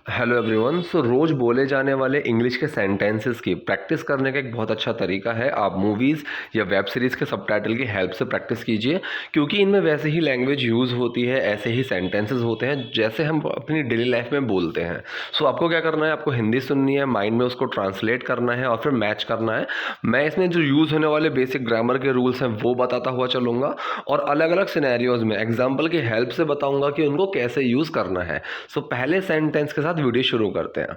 Hello everyone. सो रोज़ बोले जाने वाले इंग्लिश के सेंटेंसेस की प्रैक्टिस करने का एक बहुत अच्छा तरीका है आप मूवीज़ या वेब सीरीज़ के सबटाइटल की हेल्प से प्रैक्टिस कीजिए, क्योंकि इनमें वैसे ही लैंग्वेज यूज़ होती है, ऐसे ही सेंटेंसेस होते हैं जैसे हम अपनी डेली लाइफ में बोलते हैं। सो आपको क्या करना है, आपको हिंदी सुननी है, माइंड में उसको ट्रांसलेट करना है और फिर मैच करना है। मैं इसमें जो यूज़ होने वाले बेसिक ग्रामर के रूल्स हैं वो बताता हुआ चलूँगा और अलग अलग सिनेरियोज़ में एग्जाम्पल की हेल्प से बताऊँगा कि उनको कैसे यूज़ करना है। सो पहले सेंटेंस के साथ वीडियो शुरू करते हैं।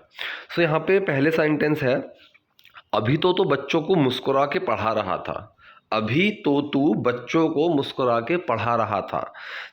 सो यहाँ पे पहले सेंटेंस है, अभी तो बच्चों को मुस्कुरा के पढ़ा रहा था। अभी तो तू बच्चों को मुस्कुरा के पढ़ा रहा था।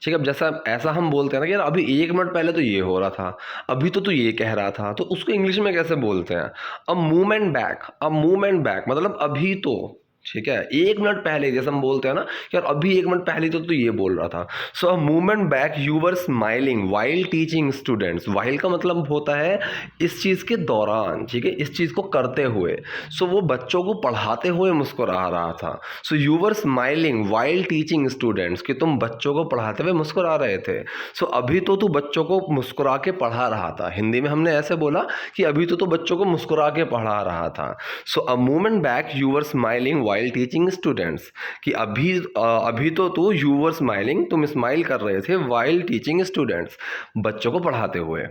ठीक है, अब जैसा ऐसा हम बोलते हैं ना कि यार अभी 1 मिनट पहले तो ये हो रहा था, अभी तो तू ये कह रहा था, तो उसको इंग्लिश में कैसे बोलते हैं? अ मूवमेंट बैक। अ मूवमेंट बैक मतलब अभी तो, ठीक है, 1 मिनट पहले, जैसे हम बोलते हैं ना कि यार अभी 1 मिनट पहले तो ये बोल रहा था। So a movement back you were smiling while teaching students. While का मतलब होता है इस चीज़ के दौरान, ठीक है, इस चीज़ को करते हुए। सो वो बच्चों को पढ़ाते हुए मुस्कुरा रहा था। So you were smiling while teaching students, कि तुम बच्चों को पढ़ाते हुए मुस्कुरा रहे थे। सो अभी तो तू बच्चों को मुस्कुरा के पढ़ा रहा था, हिंदी में हमने ऐसे बोला कि अभी तो बच्चों को मुस्कुरा के पढ़ा रहा था। So a moment back you were smiling while teaching students, कि अभी तो तू यू वर स्माइलिंग, तुम स्माइल कर रहे थे, वाइल टीचिंग स्टूडेंट्स, बच्चों को पढ़ाते हुए।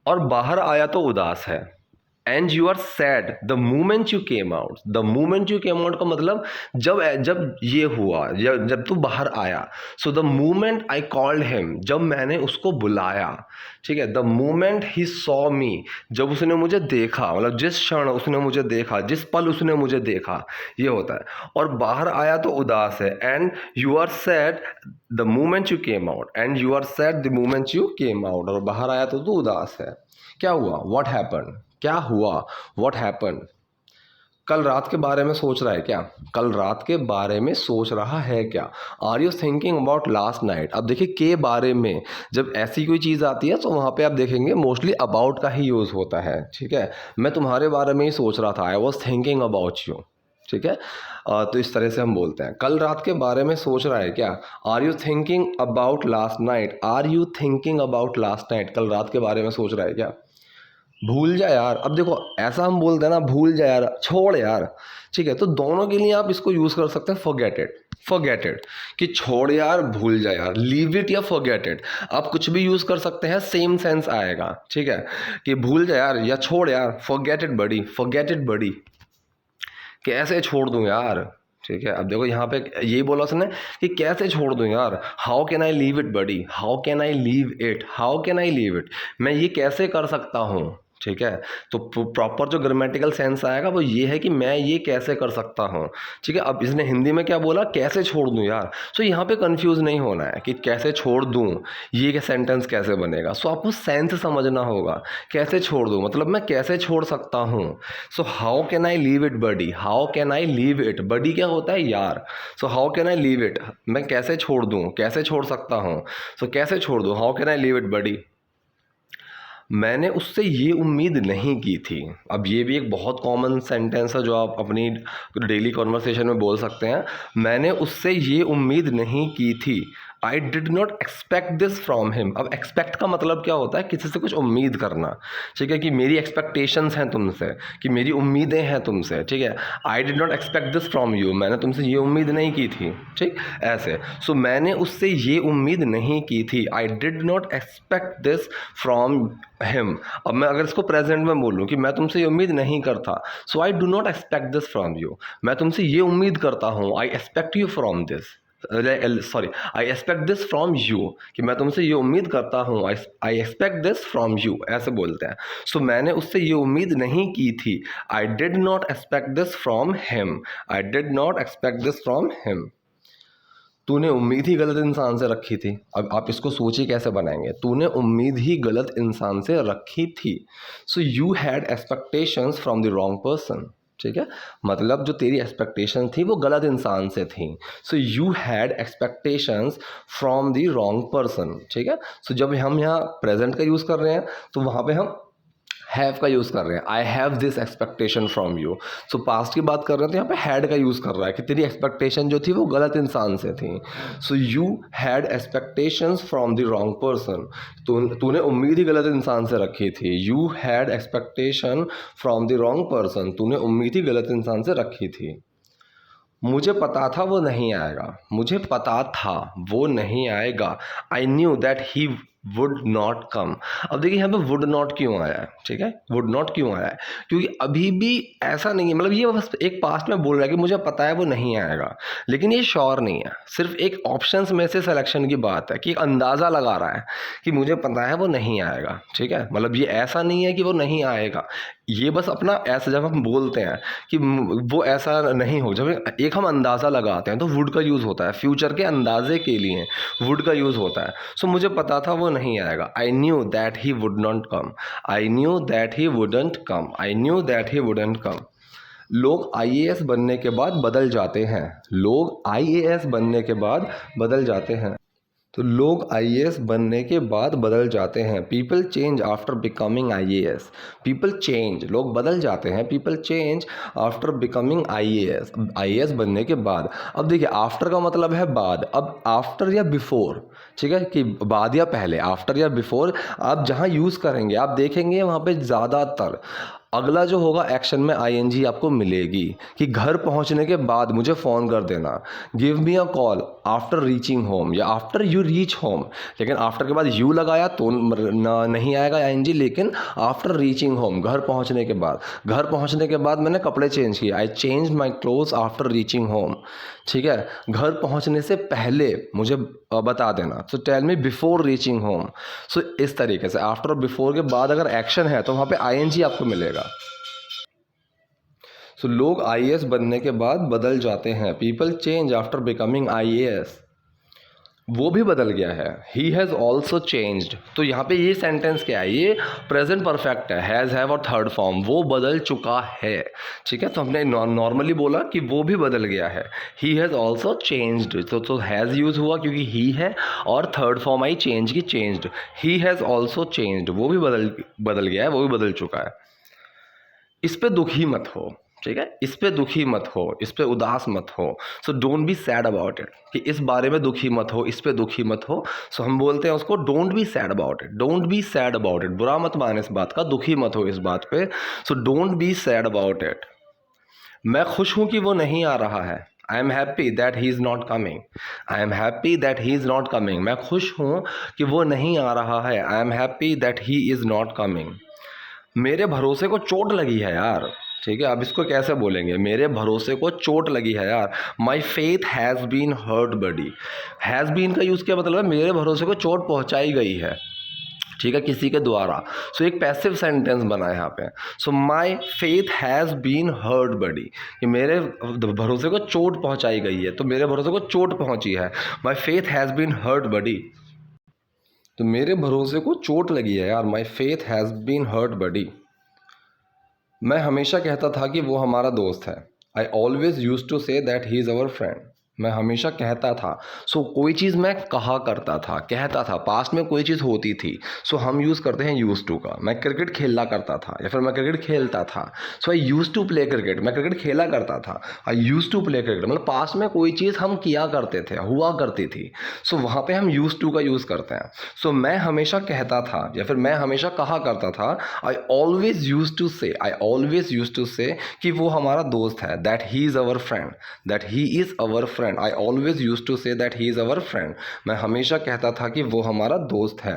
और बाहर आया तो उदास है। And you are sad the moment you came out. The moment you came out का मतलब जब जब ये हुआ, जब तू बाहर आया। So the moment I called him, जब मैंने उसको बुलाया। ठीक है, the moment he saw me, जब उसने मुझे देखा, मतलब जिस क्षण उसने मुझे देखा, जिस पल उसने मुझे देखा, ये होता है। और बाहर आया तो उदास है। And you are sad the moment you came out. And you are sad the moment you came out, और बाहर आया तो तू उदास है। क्या हुआ? व्हाट हैपन, क्या हुआ? What happen. कल रात के बारे में सोच रहा है क्या? कल रात के बारे में सोच रहा है क्या? Are you thinking about last night. अब देखिए, के बारे में जब ऐसी कोई चीज़ आती है तो वहाँ पे आप देखेंगे मोस्टली अबाउट का ही यूज़ होता है। ठीक है, मैं तुम्हारे बारे में ही सोच रहा था, I was thinking about you. ठीक है, तो इस तरह से हम बोलते हैं। कल रात के बारे में सोच रहा है क्या? Are you thinking about last night. Are you thinking about last night, कल रात के बारे में सोच रहा है क्या? भूल जा यार। अब देखो, ऐसा हम बोलते हैं ना, भूल जा यार, छोड़ यार। ठीक है, तो दोनों के लिए आप इसको यूज़ कर सकते हैं, फॉरगेट इट। फॉरगेट इट, कि छोड़ यार, भूल जा यार, लीव इट या फॉरगेट इट, आप कुछ भी यूज़ कर सकते हैं, सेम सेंस आएगा। ठीक है, कि भूल जा यार या छोड़ यार, forget it buddy, forget it buddy, कैसे छोड़ दूं यार। ठीक है, अब देखो यहाँ पे यही बोला उसने कि कैसे छोड़ दूं यार। How can I leave it buddy, how can I leave it, how can I leave it, मैं ये कैसे कर सकता हूँ। ठीक है, तो प्रॉपर जो ग्रामेटिकल सेंस आएगा वो ये है कि मैं ये कैसे कर सकता हूँ। ठीक है, अब इसने हिंदी में क्या बोला, कैसे छोड़ दूं यार। सो यहाँ पे कंफ्यूज नहीं होना है कि कैसे छोड़ दूं, ये सेंटेंस कैसे बनेगा। सो आपको सेंस समझना होगा, कैसे छोड़ दूं मतलब मैं कैसे छोड़ सकता हूँ। So how can I leave it buddy, how can I leave it, buddy क्या होता है? यार। So how can I leave it, मैं कैसे छोड़ दूं, कैसे छोड़ सकता हूँ। सो कैसे छोड़ दूं, how can I leave it buddy. मैंने उससे ये उम्मीद नहीं की थी। अब ये भी एक बहुत कॉमन सेंटेंस है जो आप अपनी डेली कॉन्वर्सेशन में बोल सकते हैं। मैंने उससे ये उम्मीद नहीं की थी। I did not expect this from him. अब एक्सपेक्ट का मतलब क्या होता है? किसी से कुछ उम्मीद करना। ठीक है, कि मेरी एक्सपेक्टेशंस हैं तुमसे, कि मेरी उम्मीदें हैं तुमसे। ठीक है, I did not expect this from you, मैंने तुमसे ये उम्मीद नहीं की थी। ठीक, ऐसे। सो मैंने उससे ये उम्मीद नहीं की थी, I did not expect this from him. अब मैं अगर इसको प्रेजेंट में बोलूँ कि मैं तुमसे ये उम्मीद नहीं करता, so I do not expect this from you, मैं तुमसे ये उम्मीद करता हूँ, I expect you from this, sorry, I expect this from you, कि मैं तुमसे ये उम्मीद करता हूँ, I expect this from you, ऐसे बोलते हैं। सो मैंने उससे ये उम्मीद नहीं की थी, I did not expect this from him, I did not expect this from him. तूने उम्मीद ही गलत इंसान से रखी थी। अब आप इसको सोचिए कैसे बनाएंगे, तूने उम्मीद ही गलत इंसान से रखी थी। So you had expectations from the wrong person. ठीक है, मतलब जो तेरी एक्सपेक्टेशन थी वो गलत इंसान से थी। So you had expectations from the wrong person. ठीक है, सो जब हम यहाँ प्रेजेंट का यूज़ कर रहे हैं तो वहाँ पे हम हैव का यूज़ कर रहे हैं, I have this expectation from you. So past की बात कर रहे हैं तो यहाँ पे हैड का यूज़ कर रहा है कि तेरी एक्सपेक्टेशन जो थी वो गलत इंसान से थी। So you had expectations from the wrong person, तूने उम्मीद ही गलत इंसान से रखी थी। You had expectation from the wrong person, तूने उम्मीद ही गलत इंसान से रखी थी। मुझे पता था वो नहीं आएगा, मुझे पता था वो नहीं आएगा। I knew that he would not come. अब देखिए यहाँ पे वुड नॉट क्यों आया है, ठीक है, वुड नॉट क्यों आया है, क्योंकि अभी भी ऐसा नहीं है, मतलब ये बस एक पास्ट में बोल रहा है कि मुझे पता है वो नहीं आएगा, लेकिन ये श्योर नहीं है, सिर्फ एक ऑप्शंस में से सिलेक्शन की बात है कि एक अंदाज़ा लगा रहा है कि मुझे पता है वो नहीं आएगा, ठीक है। मतलब ये ऐसा नहीं है कि वो नहीं आएगा, ये बस अपना ऐसा जब हम बोलते हैं कि वो ऐसा नहीं हो, जब एक हम अंदाज़ा लगाते हैं तो वुड का यूज़ होता है, फ्यूचर के अंदाजे के लिए वुड का यूज़ होता है। सो मुझे पता था वो नहीं आएगा। I knew that he would not come, I knew that he wouldn't come, I knew that he wouldn't कम। लोग आईएएस बनने के बाद बदल जाते हैं, लोग आईएएस बनने के बाद बदल जाते हैं। तो लोग आईएएस बनने के बाद बदल जाते हैं। People change after becoming IAS, people change, लोग बदल जाते हैं, people change after becoming IAS, IAS बनने के बाद। अब देखिए आफ्टर का मतलब है बाद, अब आफ्टर या बिफोर, ठीक है, कि बाद या पहले, आफ्टर या बिफोर आप जहाँ यूज़ करेंगे आप देखेंगे वहाँ पे ज़्यादातर अगला जो होगा एक्शन में आईएनजी आपको मिलेगी कि घर पहुंचने के बाद मुझे फ़ोन कर देना, give me a call after reaching home या आफ्टर यू रीच होम। लेकिन आफ्टर के बाद यू लगाया तो नहीं आएगा आईएनजी, लेकिन आफ्टर रीचिंग होम, घर पहुंचने के बाद, घर पहुंचने के बाद मैंने कपड़े चेंज किए, I change my clothes after reaching home, ठीक है। घर पहुंचने से पहले मुझे बता देना, so tell me before reaching home. So इस तरीके से आफ्टर और बिफोर के बाद अगर एक्शन है तो वहाँ पे आईएनजी आपको मिलेगा। सो लोग आईएएस बनने के बाद बदल जाते हैं, people change after becoming IAS, वो भी बदल गया है। ही हैज़ ऑल्सो चेंज्ड, तो यहाँ पे ये सेंटेंस क्या है, ये प्रेजेंट परफेक्ट है, हैज़ हैव और थर्ड फॉर्म, वो बदल चुका है, ठीक है। तो हमने नॉर्मली बोला कि वो भी बदल गया है। ही हैज़ ऑल्सो चेंज्ड, तो हैज़ यूज़ हुआ क्योंकि ही है, और थर्ड फॉर्म आई चेंज की, changed. He has also changed, वो भी बदल गया है, वो भी बदल चुका है। इस पे दुखी मत हो, ठीक है, इस पे दुखी मत हो, इस पे उदास मत हो। So don't be sad about it, कि इस बारे में दुखी मत हो, इस पे दुखी मत हो। सो हम बोलते हैं उसको don't be sad about it, don't be sad about it, बुरा मत माने इस बात का, दुखी मत हो इस बात पे। So don't be sad about it. मैं खुश हूं कि वो नहीं आ रहा है, I am happy that he is not coming, I am happy that he is not coming, मैं खुश हूं कि वो नहीं आ रहा है, I am happy that he is not coming. मेरे भरोसे को चोट लगी है यार, ठीक है। अब इसको कैसे बोलेंगे, मेरे भरोसे को चोट लगी है यार, my faith has been hurt buddy. Has been का यूज़ क्या मतलब है, मेरे भरोसे को चोट पहुंचाई गई है, ठीक है, किसी के द्वारा। सो एक पैसिव सेंटेंस बना है यहाँ पे। So my faith has been hurt buddy, कि मेरे भरोसे को चोट पहुंचाई गई है, तो मेरे भरोसे को चोट पहुंची है। My faith has been hurt buddy, तो मेरे भरोसे को चोट लगी है यार, my faith has been hurt buddy. मैं हमेशा कहता था कि वो हमारा दोस्त है, I always use to say that he is our friend. मैं हमेशा कहता था, सो कोई चीज़ मैं कहा करता था, कहता था, पास्ट में कोई चीज़ होती थी, सो हम यूज़ करते हैं यूज टू का। मैं क्रिकेट खेलना करता था या फिर मैं क्रिकेट खेलता था, सो आई यूज टू प्ले क्रिकेट, मैं क्रिकेट खेला करता था, आई यूज टू प्ले क्रिकेट, मतलब पास्ट में कोई चीज़ हम किया करते थे, हुआ करती थी, सो वहाँ पे हम यूज टू का यूज़ करते हैं। सो मैं हमेशा कहता था या फिर मैं हमेशा कहा करता था, आई ऑलवेज यूज टू से, आई ऑलवेज यूज टू से कि वो हमारा दोस्त है, that he is our friend, that he is our friend, I always use to say that he is our friend. मैं हमेशा कहता था कि वो हमारा दोस्त है।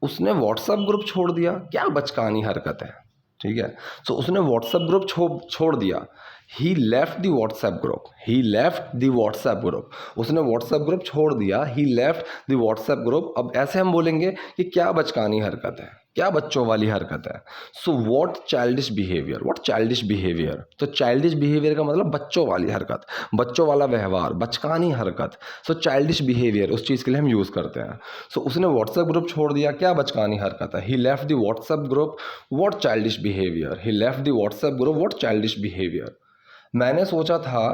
उसने व्हाट्सएप ग्रुप छोड़ दिया, क्या बचकानी हरकत है, ठीक है। सो उसने व्हाट्सएप ग्रुप छोड़ दिया, he left the WhatsApp group, he left the WhatsApp group, उसने व्हाट्सएप ग्रुप छोड़ दिया, he left the WhatsApp group. अब ऐसे हम बोलेंगे कि क्या बचकानी हरकत है, क्या बच्चों वाली हरकत है। So what childish behaviour, what childish behaviour, तो चाइल्डिश बिहेवियर का मतलब बच्चों वाली हरकत, बच्चों वाला व्यवहार, बचकानी हरकत। सो चाइल्डिश बिहेवियर उस चीज़ के लिए हम यूज़ करते हैं। सो उसने व्हाट्सएप ग्रुप छोड़ दिया, क्या बचकानी हरकत है, he left the WhatsApp group, what childish behaviour, he left the WhatsApp group, what childish behaviour. मैंने सोचा था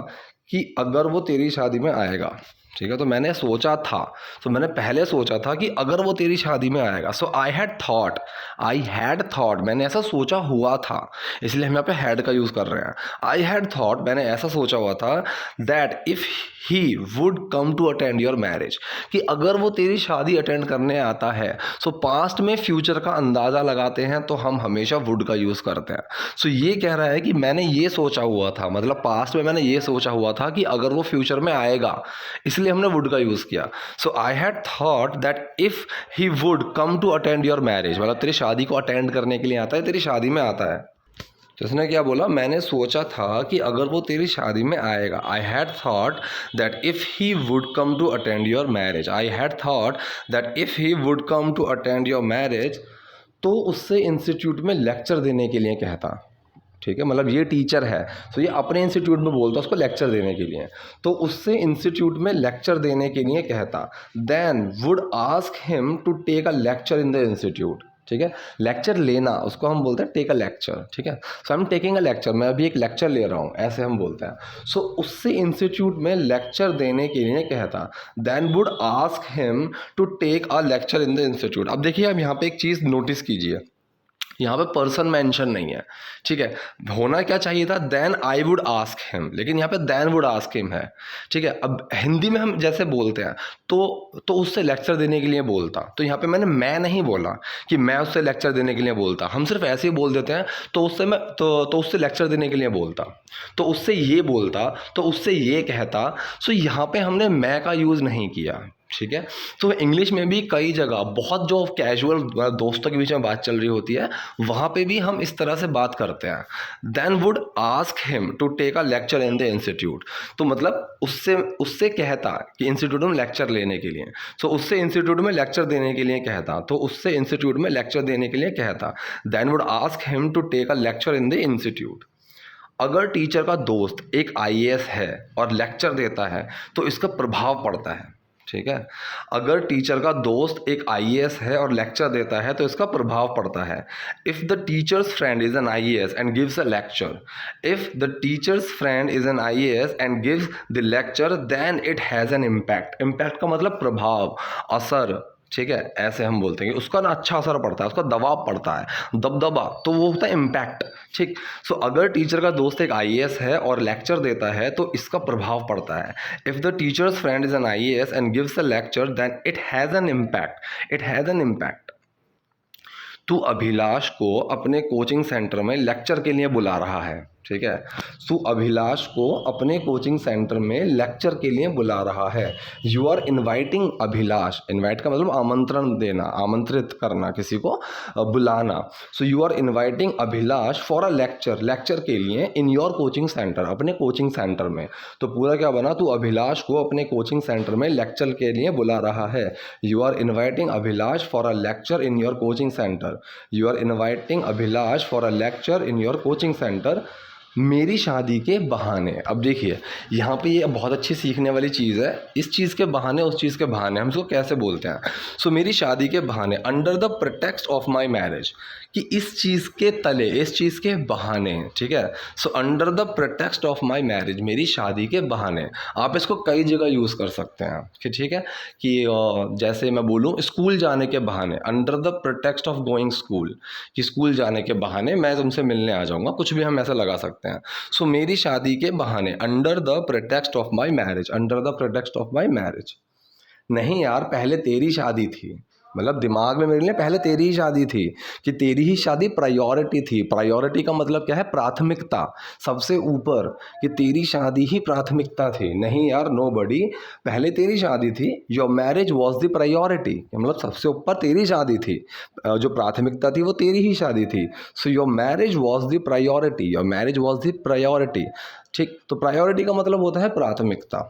कि अगर वो तेरी शादी में आएगा, ठीक है, तो मैंने सोचा था, तो मैंने पहले सोचा था कि अगर वो तेरी शादी में आएगा, सो आई हैड थॉट, मैंने ऐसा सोचा हुआ था, इसलिए हम यहाँ पे हैड का यूज़ कर रहे हैं। आई हैड थॉट, मैंने ऐसा सोचा हुआ था, that if he would come to attend your marriage, कि अगर वो तेरी शादी अटेंड करने आता है, सो पास्ट में फ्यूचर का अंदाज़ा लगाते हैं तो हम हमेशा वुड का यूज़ करते हैं। सो ये कह रहा है कि मैंने ये सोचा हुआ था, मतलब पास्ट में मैंने ये सोचा हुआ था कि अगर वो फ्यूचर में आएगा, इसलिए हमने वुड का यूज़ किया। So I had thought that if he would come to attend your marriage, मतलब तेरी शादी को अटेंड करने के लिए आता है, तेरी शादी में आता है। तो इसने क्या बोला, मैंने सोचा था कि अगर वो तेरी शादी में आएगा। I had thought that if he would come to attend your marriage, I had thought that if he would come to attend your marriage, तो उससे इंस्टीट्यूट में लेक्चर देने के लिए कहता। ठीक है, मतलब ये टीचर है, तो ये अपने इंस्टीट्यूट में बोलता उसको लेक्चर देने के लिए, तो उससे इंस्टीट्यूट में लेक्चर देने के लिए कहता। Then would ask him to take a lecture in the institute. ठीक है, लेक्चर लेना उसको हम बोलते हैं टेक अ लेक्चर। ठीक है, so I am taking a lecture, मैं अभी एक लेक्चर ले रहा हूँ, ऐसे हम बोलते हैं। सो उससे इंस्टीट्यूट में लेक्चर देने के लिए कहता। Then would ask him to take a lecture in the institute. अब देखिए, अब यहाँ पे एक चीज़ नोटिस कीजिए, यहाँ पे पर्सन मेंशन नहीं है। ठीक है, होना क्या चाहिए था, then I would ask him, लेकिन यहाँ पे देन वुड आस्क हिम है। ठीक है, अब हिंदी में हम जैसे बोलते हैं तो उससे लेक्चर देने के लिए बोलता, तो यहाँ पे मैंने मैं नहीं बोला कि मैं उससे लेक्चर देने के लिए बोलता, हम सिर्फ ऐसे ही बोल देते हैं, तो उससे मैं तो उससे लेक्चर देने के लिए बोलता, तो उससे ये बोलता, तो उससे ये कहता। सो यहाँ पे हमने मैं का यूज़ नहीं किया। ठीक है, तो इंग्लिश में भी कई जगह बहुत जो कैजुअल दोस्तों के बीच में बात चल रही होती है, वहाँ पे भी हम इस तरह से बात करते हैं। Then would ask him to take a lecture in the institute, तो मतलब उससे उससे कहता कि इंस्टीट्यूट में लेक्चर लेने के लिए, सो उससे इंस्टीट्यूट में लेक्चर देने के लिए कहता, तो उससे इंस्टीट्यूट में लेक्चर देने के लिए कहता। Then would ask him to take a lecture in the institute. अगर टीचर का दोस्त एक आईएएस है और लेक्चर देता है तो इसका प्रभाव पड़ता है। ठीक है, अगर टीचर का दोस्त एक आईएएस है और लेक्चर देता है तो इसका प्रभाव पड़ता है। If the teacher's friend is an IAS and gives a lecture, if the teacher's friend is an IAS and gives the lecture, then it has an impact. Impact का मतलब प्रभाव, असर। ठीक है, ऐसे हम बोलते हैं कि उसका ना अच्छा असर पड़ता है, उसका दबाव पड़ता है, दबदबा, तो वो होता है इम्पैक्ट। ठीक, सो अगर टीचर का दोस्त एक आईएएस है और लेक्चर देता है तो इसका प्रभाव पड़ता है। If the teacher's friend is an IAS and gives a lecture, then it has an impact, it has an impact. तू अभिलाष को अपने कोचिंग सेंटर में लेक्चर के लिए बुला रहा है। ठीक है, तू अभिलाष को अपने कोचिंग सेंटर में लेक्चर के लिए बुला रहा है। You are inviting Abhilash, invite का मतलब आमंत्रण देना, आमंत्रित करना किसी को, बुलाना। So you are inviting Abhilash for a lecture, lecture के लिए इन योर कोचिंग सेंटर, अपने कोचिंग सेंटर में। तो पूरा क्या बना, तू अभिलाष को अपने कोचिंग सेंटर में लेक्चर के लिए बुला रहा है। You are inviting Abhilash for a lecture in your coaching centre, you are inviting Abhilash for a lecture in your coaching centre, मेरी शादी के बहाने। अब देखिए, यहाँ पे ये बहुत अच्छी सीखने वाली चीज़ है, इस चीज़ के बहाने, उस चीज़ के बहाने, हम इसको कैसे बोलते हैं। सो मेरी शादी के बहाने, under the pretext of my marriage, कि इस चीज़ के तले, इस चीज़ के बहाने। ठीक है, so under the pretext of my marriage, मेरी शादी के बहाने। आप इसको कई जगह यूज़ कर सकते हैं कि ठीक है, कि जैसे मैं बोलूँ स्कूल जाने के बहाने, under the pretext of going school, कि स्कूल जाने के बहाने मैं तुमसे मिलने आ जाऊँगा, कुछ भी हम ऐसा लगा सकते हैं। सो मेरी शादी के बहाने, under the pretext of my marriage, under the pretext of my marriage. नहीं यार, पहले तेरी शादी थी, मतलब दिमाग में मेरे लिए पहले तेरी ही शादी थी, कि तेरी ही शादी प्रायोरिटी थी। प्रायोरिटी का मतलब क्या है, प्राथमिकता, सबसे ऊपर, कि तेरी शादी ही प्राथमिकता थी। नहीं यार, नो बडी, पहले तेरी शादी थी। Your marriage was the priority, मतलब सबसे ऊपर तेरी शादी थी, जो प्राथमिकता थी वो तेरी ही शादी थी। So your marriage was the priority, your marriage was the priority. ठीक, तो प्रायोरिटी का मतलब होता है प्राथमिकता।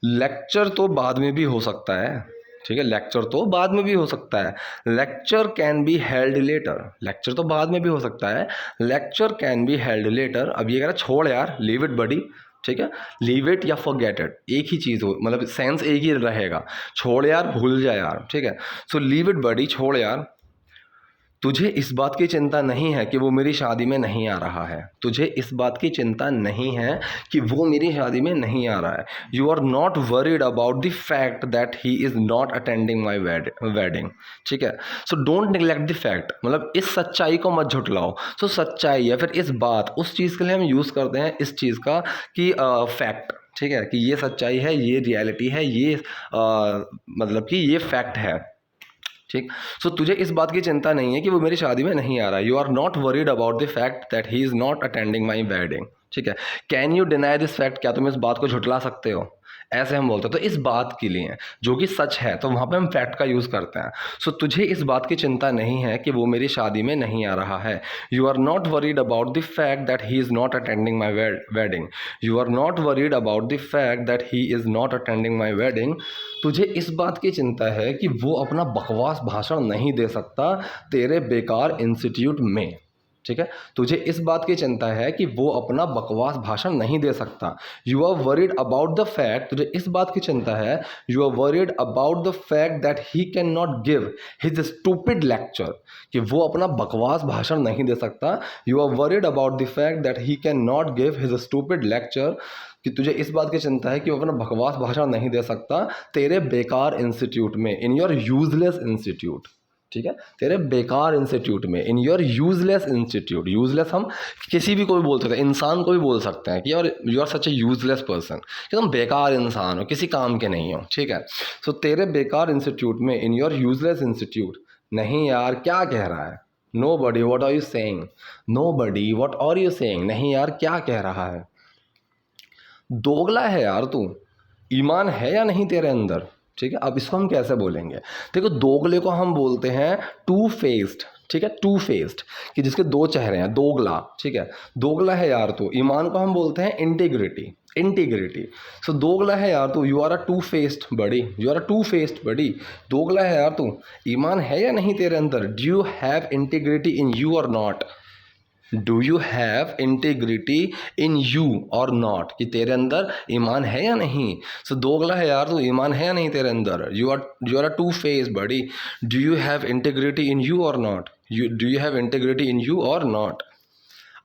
लेक्चर तो बाद में भी हो सकता है। ठीक है, लेक्चर तो बाद में भी हो सकता है। Lecture can be held later, lecture तो बाद में भी हो सकता है, lecture can be held later. अब ये कह रहा छोड़ यार, लीव इट बडी। ठीक है, लीव इट या फॉरगेट इट, एक ही चीज़ हो, मतलब सेंस एक ही रहेगा, छोड़ यार, भूल जा यार। ठीक है, सो लीव इट बडी, छोड़ यार। तुझे इस बात की चिंता नहीं है कि वो मेरी शादी में नहीं आ रहा है। तुझे इस बात की चिंता नहीं है कि वो मेरी शादी में नहीं आ रहा है। You are not worried about the fact that he is not attending my wedding. ठीक है, so don't neglect the fact, मतलब इस सच्चाई को मत झुटलाओ। सो सच्चाई या फिर इस बात, उस चीज़ के लिए हम यूज़ करते हैं इस चीज़ का कि फैक्ट, ठीक है, कि ये सच्चाई है, ये रियलिटी है, ये मतलब कि ये फैक्ट है। ठीक, सो तुझे इस बात की चिंता नहीं है कि वो मेरी शादी में नहीं आ रहा है। You are not worried about the fact that he is not attending my wedding. ठीक है, can you deny this fact, क्या तुम इस बात को झुटला सकते हो, ऐसे हम बोलते हैं। तो इस बात के लिए जो कि सच है तो वहाँ पे हम फैक्ट का यूज़ करते हैं। सो तुझे इस बात की चिंता नहीं है कि वो मेरी शादी में नहीं आ रहा है। You are not worried about the fact that he is not attending my wedding. You are not worried about the fact that he is not attending my wedding. तुझे इस बात की चिंता है कि वो अपना बकवास भाषण नहीं दे सकता तेरे बेकार इंस्टीट्यूट में। ठीक है, तुझे इस बात की चिंता है कि वो अपना बकवास भाषण नहीं दे सकता। You are worried about the fact, तुझे इस बात की चिंता है, you are worried about the fact that he can not give his stupid lecture, कि वो अपना बकवास भाषण नहीं दे सकता। You are worried about the fact that he can not give his stupid lecture, कि तुझे इस बात की चिंता है कि वो अपना बकवास भाषण नहीं दे सकता तेरे बेकार इंस्टीट्यूट में, इन योर यूजलेस इंस्टीट्यूट। ठीक है, तेरे बेकार इंस्टीट्यूट में, in your useless institute. Useless हम किसी भी को भी बोल सकते हैं, इंसान को भी बोल सकते हैं कि यार you are such a useless person, कि तुम बेकार इंसान हो, किसी काम के नहीं हो। ठीक है, सो तेरे बेकार इंस्टीट्यूट में, इन योर यूजलेस इंस्टीट्यूट। नहीं यार क्या कह रहा है, no buddy what are you saying, no buddy what are you saying, नहीं यार क्या कह रहा है। दोगला है यार तू, ईमान है या नहीं तेरे अंदर। ठीक है, अब इसको हम कैसे बोलेंगे, देखो दोगले को हम बोलते हैं टू फेस्ड। ठीक है, टू फेस्ड, कि जिसके दो चेहरे हैं, दोगला। ठीक है, दोगला है यार तू। ईमान को हम बोलते हैं इंटीग्रिटी, इंटीग्रिटी। सो दोगला है यार तू, you are a two faced buddy, you are a two faced buddy. दोगला है यार तू, ईमान है या नहीं तेरे अंदर। Do you have integrity in you or not, do you have integrity in you or not, कि तेरे अंदर ईमान है या नहीं। सो दोगला है यार तो ईमान है या नहीं तेरे अंदर। You are a two face buddy. Do you have integrity in you or not, do you have integrity in you or not.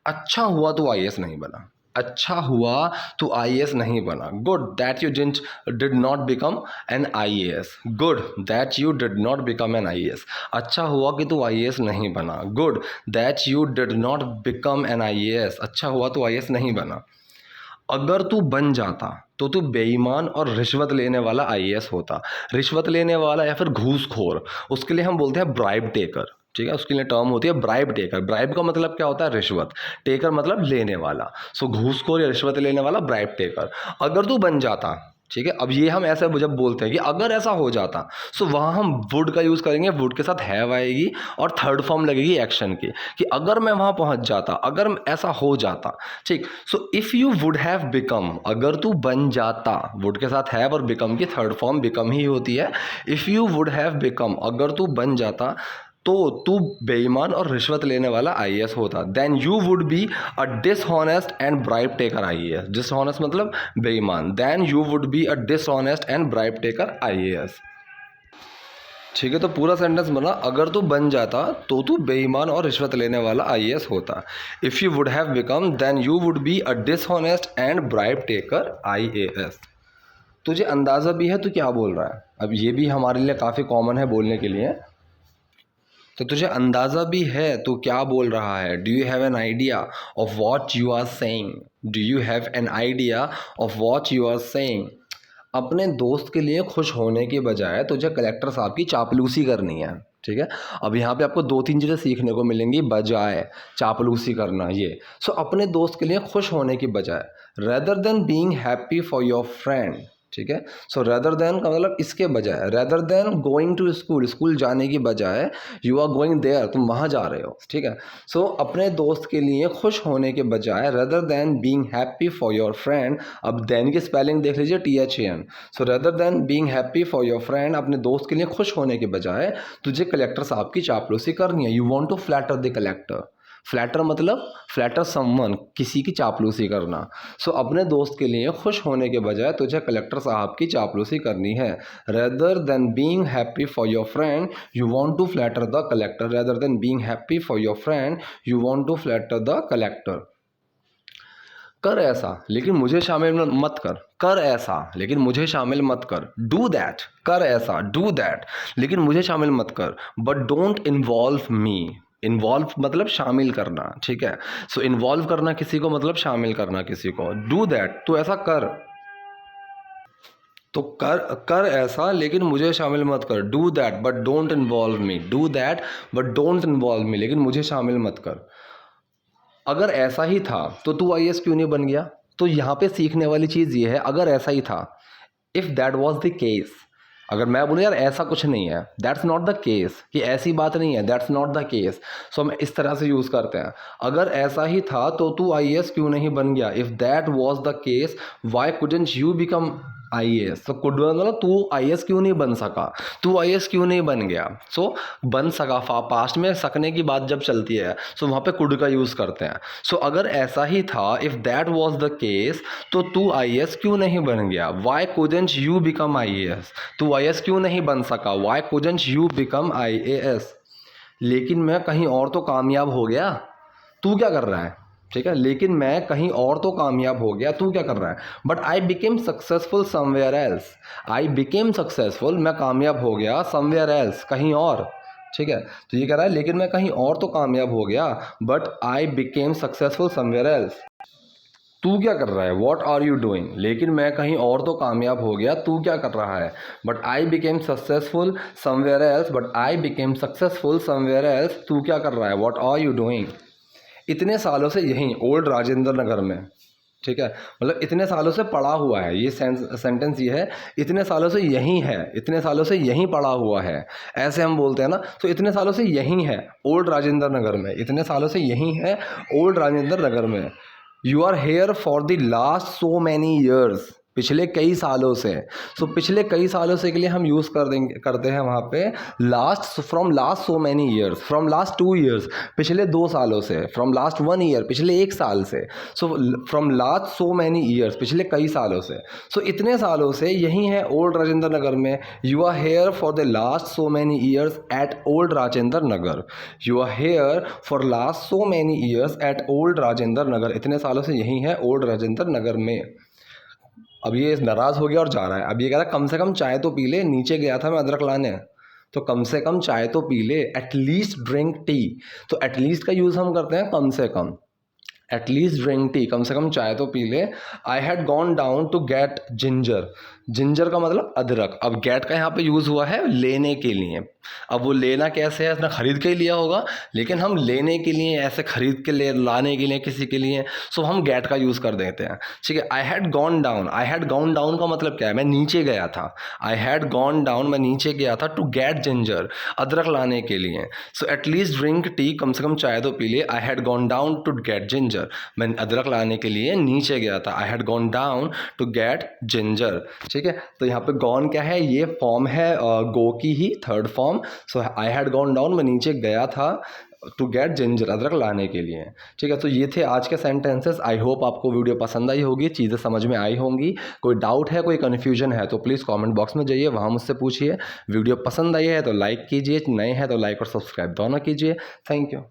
अच्छा हुआ तो आईएएस नहीं बना, अच्छा हुआ तो आईएएस नहीं बना। Good that you did not become an IAS, good that you did not become an IAS. अच्छा हुआ कि तू आईएएस नहीं बना, good that you did not become an IAS. अच्छा हुआ तो आईएएस नहीं बना। अगर तू बन जाता तो तू बेईमान और रिश्वत लेने वाला आईएएस होता। रिश्वत लेने वाला या फिर घूसखोर, उसके लिए हम बोलते हैं ब्राइब टेकर। ठीक है, उसके लिए टर्म होती है ब्राइब टेकर। ब्राइब का मतलब क्या होता है, रिश्वत। टेकर मतलब लेने वाला। सो घूसखोर या रिश्वत लेने वाला ब्राइब टेकर। अगर तू बन जाता, ठीक है, अब ये हम ऐसे जब बोलते हैं कि अगर ऐसा हो जाता, सो वहाँ हम वुड का यूज़ करेंगे, वुड के साथ हैव आएगी और थर्ड फॉर्म लगेगी एक्शन की, कि अगर मैं वहाँ पहुँच जाता, अगर ऐसा हो जाता। ठीक, so if you would have become, अगर तू बन जाता, वुड के साथ हैव और बिकम की थर्ड फॉर्म बिकम ही होती है। If you would have become, अगर तू बन जाता तो तू बेईमान और रिश्वत लेने वाला आईएएस होता। Then you would be a dishonest and bribe taker IAS. Dishonest मतलब बेईमान। Then you would be a dishonest and bribe taker IAS. ठीक है, तो पूरा सेंटेंस बना, अगर तू बन जाता तो तू बेईमान और रिश्वत लेने वाला आईएएस होता। If you would have become then you would be a dishonest and bribe taker IAS. तुझे अंदाज़ा भी है तू क्या बोल रहा है। अब ये भी हमारे लिए काफ़ी कॉमन है बोलने के लिए। तो तुझे अंदाज़ा भी है तो क्या बोल रहा है। Do you have an idea of what you are saying, do you have an idea of what you are saying. अपने दोस्त के लिए खुश होने के बजाय तुझे कलेक्टर साहब की चापलूसी करनी है। ठीक है, अब यहाँ पे आपको दो तीन चीज़ें सीखने को मिलेंगी, बजाय चापलूसी करना ये। सो अपने दोस्त के लिए खुश होने की बजाय, rather than being happy for your friend. ठीक है, सो रेदर देन का मतलब इसके बजाय, rather than going to school, school जाने की बजाय यू आर गोइंग देयर, तुम वहाँ जा रहे हो। ठीक है, सो अपने दोस्त के लिए खुश होने के बजाय, rather than being happy for your friend. अब देन की स्पेलिंग देख लीजिए, THAN। So rather than being happy for your friend, अपने दोस्त के लिए खुश होने के बजाय तुझे कलेक्टर साहब की चापलूसी करनी है। You want to flatter the collector. Flatter मतलब फ्लैटर समवन, किसी की चापलूसी करना। सो अपने दोस्त के लिए खुश होने के बजाय तुझे कलेक्टर साहब की चापलूसी करनी है। Rather than being happy for your friend you want to flatter the collector. Rather than being happy for your friend you want to flatter the collector. कर ऐसा लेकिन मुझे शामिल मत कर। कर ऐसा लेकिन मुझे शामिल मत कर। डू दैट, कर ऐसा, डू दैट, लेकिन मुझे शामिल मत कर। But don't involve me. Involve मतलब शामिल करना, ठीक है। सो इन्वॉल्व करना किसी को मतलब शामिल करना किसी को। डू दैट, तो ऐसा कर। तो कर, कर ऐसा लेकिन मुझे शामिल मत कर। Do that but don't involve me. Do that but don't involve मी, लेकिन मुझे शामिल मत कर। अगर ऐसा ही था तो तू आईएएस क्यों नहीं बन गया? तो यहाँ पे सीखने वाली चीज़ ये है, अगर ऐसा ही था, if that was the case, अगर मैं बोलूँ यार ऐसा कुछ नहीं है, दैट्स नॉट द केस, कि ऐसी बात नहीं है, दैट्स नॉट द केस, सो हम इस तरह से यूज़ करते हैं। अगर ऐसा ही था तो तू आईएएस क्यों नहीं बन गया? If that was the case why couldn't you become IAS. तो कुड मतलब तू आईएएस क्यों नहीं बन सका, तू आईएएस क्यों नहीं बन गया। सो बन सका, पास्ट में सकने की बात जब चलती है सो वहाँ पे कुड का यूज़ करते हैं। सो अगर ऐसा ही था, if that was the case, तो तू आईएएस क्यों नहीं बन गया? Why couldn't you become IAS, तू आईएएस क्यों नहीं बन सका? Why couldn't you become IAS. लेकिन मैं कहीं और तो कामयाब हो गया, तू क्या कर रहा है? ठीक है, लेकिन मैं कहीं और तो कामयाब हो गया, तू क्या कर रहा है? But I became successful somewhere else. I became successful, मैं कामयाब हो गया, समवेयर एल्स, कहीं और। ठीक है, तो ये कह रहा है लेकिन मैं कहीं और तो कामयाब हो गया, but I became successful somewhere else. तू क्या कर रहा है? What are you doing? लेकिन मैं कहीं और तो कामयाब हो गया, तू क्या कर रहा है? But I became successful somewhere else, but I became successful somewhere else, तू क्या कर रहा है? What are you doing? इतने सालों से यहीं ओल्ड राजेंद्र नगर में, ठीक है, मतलब इतने सालों से पड़ा हुआ है, ये सेंटेंस ये है, इतने सालों से यहीं है, इतने सालों से यहीं पड़ा हुआ है, ऐसे हम बोलते हैं ना। तो इतने सालों से यहीं है ओल्ड राजेंद्र नगर में, इतने सालों से यहीं है ओल्ड राजेंद्र नगर में। You are here for the last so many years, पिछले कई सालों से। सो पिछले कई सालों से के लिए हम यूज़ करते हैं वहाँ पे last, from last so many years, from last 2 years, पिछले 2 सालों से, फ्रॉम लास्ट 1 ईयर, पिछले 1 साल से। So from last so many years, पिछले कई सालों से। सो इतने सालों से यही है ओल्ड राजेंद्र नगर में। You are here for the last so many years at old Rajendra Nagar. You are here for last so many years at old Rajendra Nagar, इतने सालों से यही है ओल्ड राजेंद्र नगर में। अब ये नाराज़ हो गया और जा रहा है। अब ये कह रहा है कम से कम चाय तो पी ले, नीचे गया था मैं अदरक लाने। तो कम से कम चाय तो पी ले, एटलीस्ट ड्रिंक टी। तो एटलीस्ट का यूज़ हम करते हैं कम से कम, एटलीस्ट ड्रिंक टी, कम से कम चाय तो पी ले। I had gone down to get ginger, ginger का मतलब अदरक। अब गेट का यहाँ पे यूज़ हुआ है लेने के लिए। अब वो लेना कैसे है, इसने खरीद के ही लिया होगा, लेकिन हम लेने के लिए, ऐसे खरीद के ले लाने के लिए किसी के लिए, सो हम गेट का यूज़ कर देते हैं। ठीक है, आई had gone down, I had gone down का मतलब क्या है? मैं नीचे गया था। आई हैड गॉन डाउन, मैं नीचे गया था, टू गेट जिंजर, अदरक लाने के लिए। सो एटलीस्ट ड्रिंक टी, कम से कम चाय तो पी ले। I had gone down to get ginger, मैं अदरक लाने के लिए नीचे गया था। I had gone down to get ginger. ठीक है, तो यहाँ पे गॉन क्या है? ये फॉर्म है गो की ही third form. So I had gone down, मैं नीचे गया था, टू गेट जिंजर, अदरक लाने के लिए। ठीक है, तो ये थे आज के सेंटेंसेस। आई होप आपको वीडियो पसंद आई होगी, चीज़ें समझ में आई होंगी। कोई डाउट है, कोई कन्फ्यूजन है तो प्लीज़ कमेंट बॉक्स में जाइए, वहाँ मुझसे पूछिए। वीडियो पसंद आई है तो लाइक कीजिए, नए हैं तो लाइक और सब्सक्राइब दोनों कीजिए। Thank you.